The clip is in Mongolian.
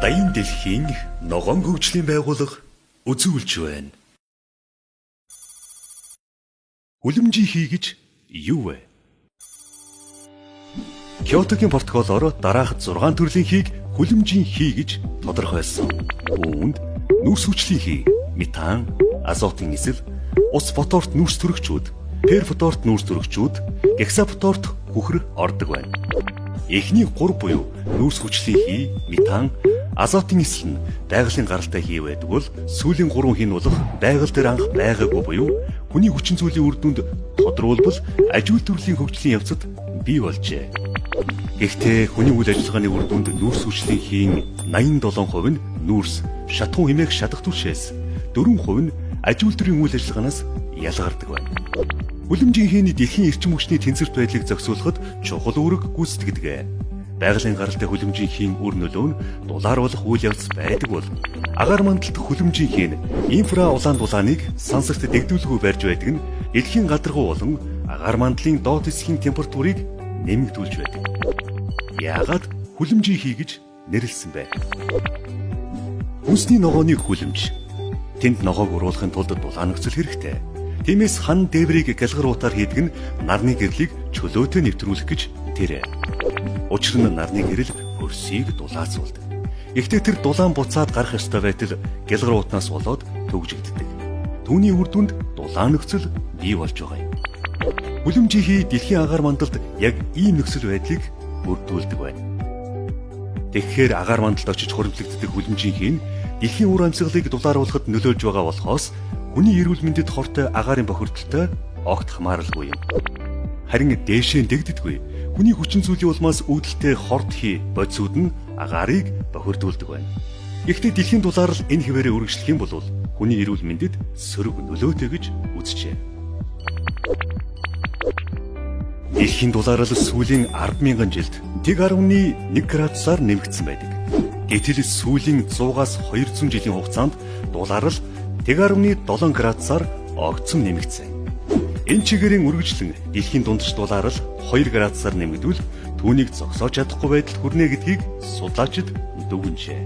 Даян дэлхийн ногоон хөгжлийн байгууллага үзүүлж байна. Хүлэмжийн хий гэж юу вэ? Кёотогийн протоколоор дараах 6 төрлийн хийг хүлэмжийн хий гэж тодорхойлсон. Үүнд нүрс хүчлийн хий, метан, азотын эсэл, ус фотоорт нүрс төрөгчүүд, перфоторт нүрс төрөгчүүд, гексафоторт хүхэр ордог байна. Эхний 3 буюу нүрс хүчлийн хий, метан, азотын эсэл нь байгалийн гаралтай хий байдаг бол сүүлийн 3 хий нь болох байгаль дээр анх байгаагүй буюу хүний хүчин зүйлийн үр дүнд тодруулбал ажил төрлийн хөгжлийн явцад бий болжээ. Гэхдээ хүний үйл ажиллагааны үр дүнд нүрс хүчлийн хийн 87% нь нүрс, шатхуун хэмээх шатах түвшээс, 4% нь ажил төрлийн үйл ажиллагаанаас ялгардаг байна. Хүлэмжийн хийний дэлхийн эрчим хүчний тэнцвэрт байдлыг зохицуулахад чухал үүрэг гүйцэтгэдэг. Байгалийн гаралтай хүлэмжийн хийн үр нөлөө нь дулааруулах үйл явц байдаг бол агаар мандалт хүлэмжийн хийн инфра улаан дулааныг сансагт дэгдүүлгүй барьж байдаг нь дэлхийн гадаргуу болон агаар мандлын доод хэсгийн температурыг нэмэгдүүлж байдаг. Яагаад хүлэмжийн хий гэж нэрлсэн бэ? Хүнсний ногооны хүлэмж. Тэнд ногоог уруулахын тулд дулаан нөхцөл хэрэгтэй. Тиймээс хан дээврийг галгар уутаар хийдэг нь нарны гэрлийг чөлөөтэй нэвтрүүлэх гэж тэр. Учир нь нарны гэрэл хөрсийг дулаацуулдаг. Гэхдээ тэр дулаан буцаад гарах ёстой байтал галгар уутнаас болоод төгжигддэг. Түүний үр дүнд дулаан нөхцөл бий болж байгаа юм. Хүлэмжийн хий дэлхийн агаар мандалд яг ийм нөхцөл байдлыг бүрдүүлдэг байна. Тэгэхээр агаар мандалд очиж хуримтлагддаг хүлэмжийн хий нь дэлхийн үр амьсгалыг дулааруулахад нөлөөлж байгаа болохоос хүний эрүүл мэндэд хортой агаарын бохирдолтой огт хамааралгүй юм. Харин дээшээ дэгддэггүй. Хүний хүчин зүйлийн улмаас үүдэлтэй хорт хий бодисууд нь агаарыг бохирдуулдаг байна. Гэхдээ дэлхийн дулаарал энэ хിവэрээ үргэлжлэх юм бол хүний эрүүл мэндэд сөрөг нөлөөтэй гэж үзжээ. Дэлхийн дулаарал сүүлийн 10,000 жилд 1.1 градусаар нэмэгдсэн байдаг. Гэтэл сүүлийн 100-аас 200 жилийн хугацаанд дулаарал 1.7 градусаар огцом нэмэгдсэн. Энэ чигээрийн үргэлжлэн дэлхийн дундч дулаарал 2 градусаар нэмэгдвэл түүнийг зогсоож чадахгүй байдалд хүрнэ гэдгийг судлаачид дүгнжээ.